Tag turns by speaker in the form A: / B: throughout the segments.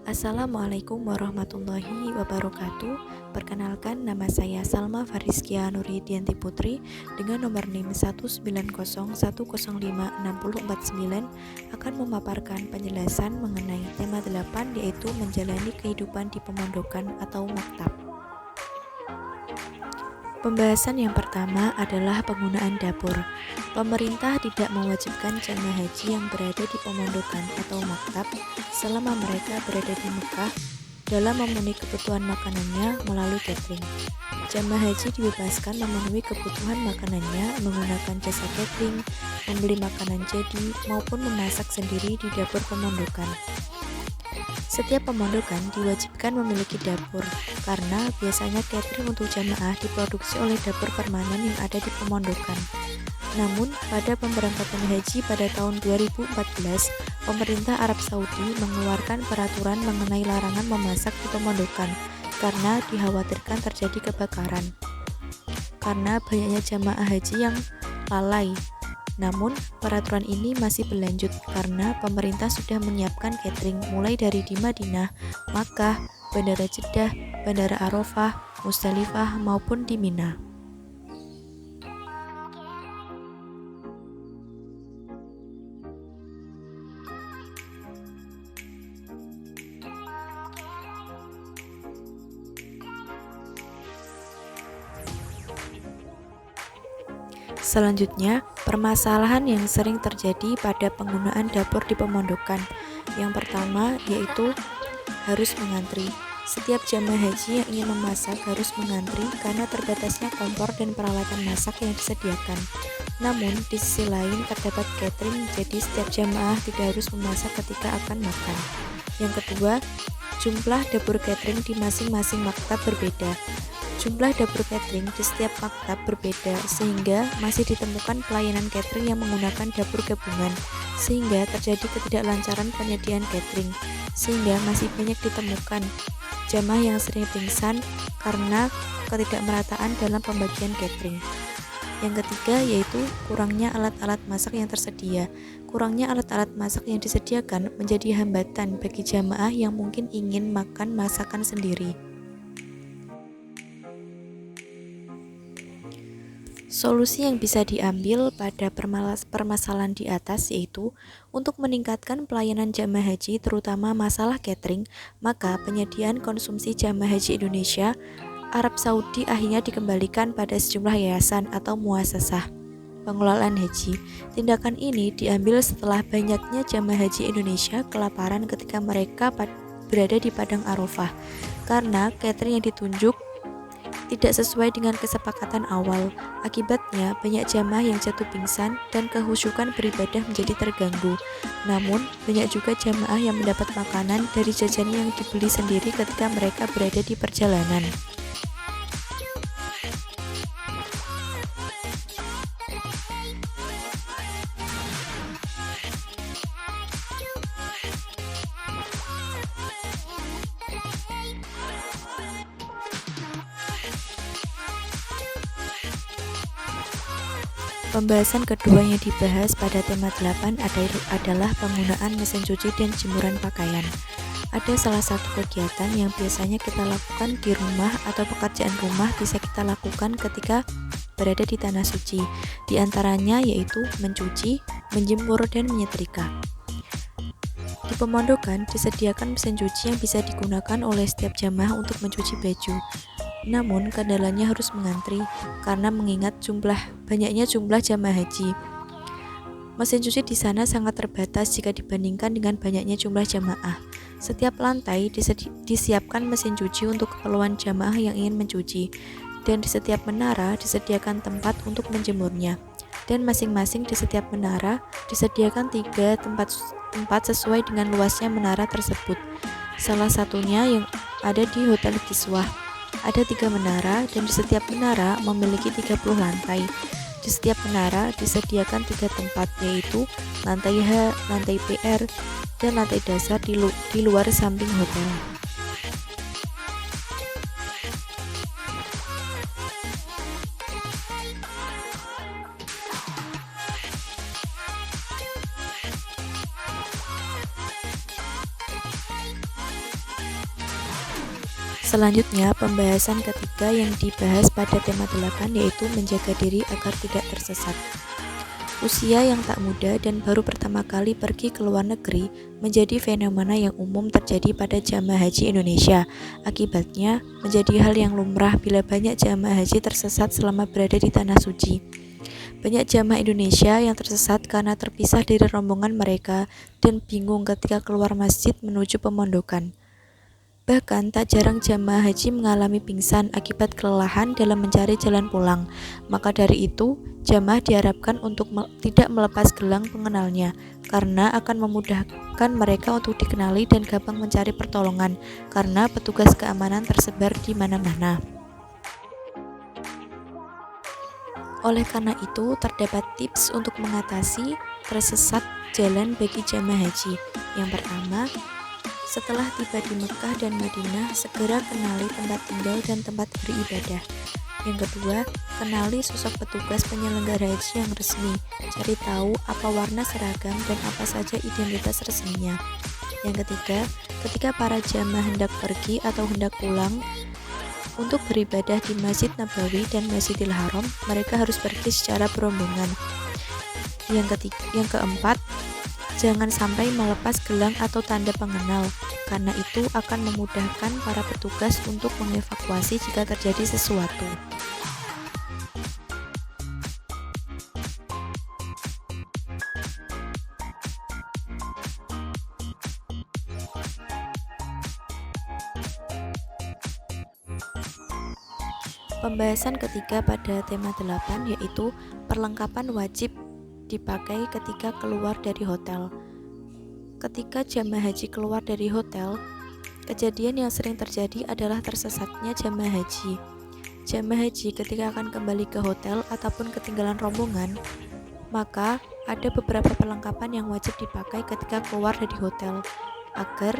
A: Assalamualaikum warahmatullahi wabarakatuh. Perkenalkan, nama saya Salma Farizkia Nuridianti Putri dengan nomor NIM 190105649 akan memaparkan penjelasan mengenai tema 8, yaitu menjalani kehidupan di pemondokan atau maktab. Pembahasan yang pertama adalah penggunaan dapur. Pemerintah tidak mewajibkan jamaah haji yang berada di pemondokan atau maktab selama mereka berada di Mekah dalam memenuhi kebutuhan makanannya melalui catering. Jamaah haji dibebaskan memenuhi kebutuhan makanannya menggunakan jasa catering, membeli makanan jadi, maupun memasak sendiri di dapur pemondokan. Setiap pemondokan diwajibkan memiliki dapur, karena biasanya catering untuk jamaah diproduksi oleh dapur permanen yang ada di pemondokan. Namun, pada pemberangkatan haji pada tahun 2014, pemerintah Arab Saudi mengeluarkan peraturan mengenai larangan memasak di pemondokan karena dikhawatirkan terjadi kebakaran. Karena banyaknya jamaah haji yang lalai. Namun, peraturan ini masih berlanjut karena pemerintah sudah menyiapkan catering mulai dari di Madinah, Makkah, Bandara Jeddah, Bandara Arafah, Musdalifah, maupun di Mina. Selanjutnya, permasalahan yang sering terjadi pada penggunaan dapur di pemondokan. Yang pertama yaitu harus mengantri. Setiap jamaah haji yang ingin memasak harus mengantri karena terbatasnya kompor dan peralatan masak yang disediakan. Namun, di sisi lain terdapat catering, jadi setiap jamaah tidak harus memasak ketika akan makan. Yang kedua, jumlah dapur catering di masing-masing maktab berbeda. Jumlah dapur catering di setiap maktab berbeda, sehingga masih ditemukan pelayanan catering yang menggunakan dapur gabungan, sehingga terjadi ketidaklancaran penyediaan catering, sehingga masih banyak ditemukan jamaah yang sering pingsan karena ketidakmerataan dalam pembagian catering. Yang ketiga yaitu kurangnya alat-alat masak yang tersedia. Kurangnya alat-alat masak yang disediakan menjadi hambatan bagi jamaah yang mungkin ingin makan masakan sendiri. Solusi yang bisa diambil pada permasalahan di atas yaitu untuk meningkatkan pelayanan jamaah haji terutama masalah catering, maka penyediaan konsumsi jamaah haji Indonesia Arab Saudi akhirnya dikembalikan pada sejumlah yayasan atau muasasah pengelolaan haji. Tindakan ini diambil setelah banyaknya jamaah haji Indonesia kelaparan ketika mereka berada di Padang Arafah karena catering yang ditunjuk tidak sesuai dengan kesepakatan awal. Akibatnya, banyak jamaah yang jatuh pingsan dan kehusyukan beribadah menjadi terganggu. Namun, banyak juga jamaah yang mendapat makanan dari jajanan yang dibeli sendiri ketika mereka berada di perjalanan. Pembahasan kedua yang dibahas pada tema 8 adalah penggunaan mesin cuci dan jemuran pakaian. Ada salah satu kegiatan yang biasanya kita lakukan di rumah atau pekerjaan rumah bisa kita lakukan ketika berada di tanah suci. Di antaranya yaitu mencuci, menjemur, dan menyetrika. Di pemondokan disediakan mesin cuci yang bisa digunakan oleh setiap jamaah untuk mencuci baju. Namun kendalanya harus mengantri karena mengingat banyaknya jumlah jamaah haji. Mesin cuci di sana sangat terbatas jika dibandingkan dengan banyaknya jumlah jamaah. Setiap lantai disiapkan mesin cuci untuk keperluan jamaah yang ingin mencuci, dan di setiap menara disediakan tempat untuk menjemurnya. Dan masing-masing di setiap menara disediakan 3 tempat sesuai dengan luasnya menara tersebut. Salah satunya yang ada di Hotel Kiswah. Ada 3 menara dan di setiap menara memiliki 30 lantai. Di setiap menara disediakan 3 tempat, yaitu lantai H, lantai PR, dan lantai dasar di luar samping hotel. Selanjutnya, pembahasan ketiga yang dibahas pada tema 8 yaitu menjaga diri agar tidak tersesat. Usia yang tak muda dan baru pertama kali pergi ke luar negeri menjadi fenomena yang umum terjadi pada jamaah haji Indonesia. Akibatnya, menjadi hal yang lumrah bila banyak jamaah haji tersesat selama berada di tanah suci. Banyak jamaah Indonesia yang tersesat karena terpisah dari rombongan mereka dan bingung ketika keluar masjid menuju pemondokan. Bahkan tak jarang jamaah haji mengalami pingsan akibat kelelahan dalam mencari jalan pulang. Maka dari itu, jamaah diharapkan untuk tidak melepas gelang pengenalnya karena akan memudahkan mereka untuk dikenali dan gampang mencari pertolongan karena petugas keamanan tersebar di mana-mana. Oleh karena itu, terdapat tips untuk mengatasi tersesat jalan bagi jamaah haji. Yang pertama, setelah tiba di Mekah dan Madinah, segera kenali tempat tinggal dan tempat beribadah. Yang kedua, kenali sosok petugas penyelenggara haji yang resmi. Cari tahu apa warna seragam dan apa saja identitas resminya. Yang ketiga, ketika para jamaah hendak pergi atau hendak pulang untuk beribadah di Masjid Nabawi dan Masjidil Haram, mereka harus pergi secara berombongan. Yang keempat, jangan sampai melepas gelang atau tanda pengenal, karena itu akan memudahkan para petugas untuk mengevakuasi jika terjadi sesuatu. Pembahasan ketiga pada tema 8 yaitu perlengkapan wajib dipakai ketika keluar dari hotel. Ketika jamaah haji keluar dari hotel, kejadian yang sering terjadi adalah tersesatnya jamaah haji. Jamaah haji ketika akan kembali ke hotel ataupun ketinggalan rombongan, maka ada beberapa perlengkapan yang wajib dipakai ketika keluar dari hotel agar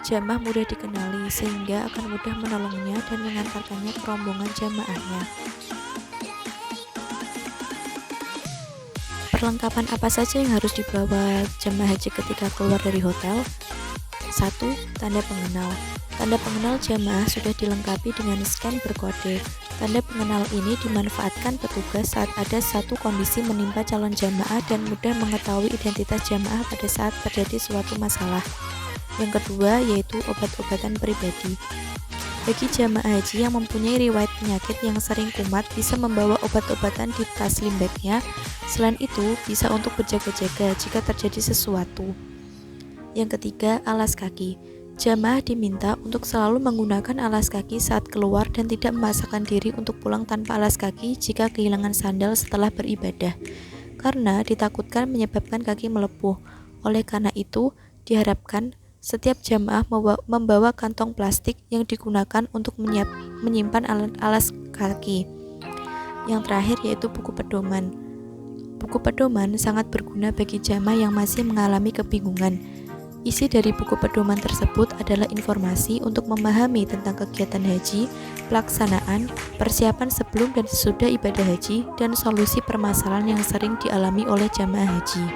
A: jamaah mudah dikenali sehingga akan mudah menolongnya dan mengantarkannya ke rombongan jamaahnya. Perlengkapan apa saja yang harus dibawa jamaah haji ketika keluar dari hotel? 1. Tanda pengenal. Tanda pengenal jamaah sudah dilengkapi dengan scan berkode. Tanda pengenal ini dimanfaatkan petugas saat ada satu kondisi menimpa calon jamaah dan mudah mengetahui identitas jamaah pada saat terjadi suatu masalah. Yang kedua yaitu obat-obatan pribadi. Bagi jamaah haji yang mempunyai riwayat penyakit yang sering kumat bisa membawa obat-obatan di tas limbagnya. Selain itu, bisa untuk berjaga-jaga jika terjadi sesuatu. Yang ketiga, alas kaki. Jamaah diminta untuk selalu menggunakan alas kaki saat keluar dan tidak memaksakan diri untuk pulang tanpa alas kaki jika kehilangan sandal setelah beribadah, karena ditakutkan menyebabkan kaki melepuh. Oleh karena itu, diharapkan setiap jamaah membawa kantong plastik yang digunakan untuk menyimpan alas kaki. Yang terakhir yaitu buku pedoman. Buku pedoman sangat berguna bagi jamaah yang masih mengalami kebingungan. Isi dari buku pedoman tersebut adalah informasi untuk memahami tentang kegiatan haji, pelaksanaan, persiapan sebelum dan sesudah ibadah haji, dan solusi permasalahan yang sering dialami oleh jamaah haji.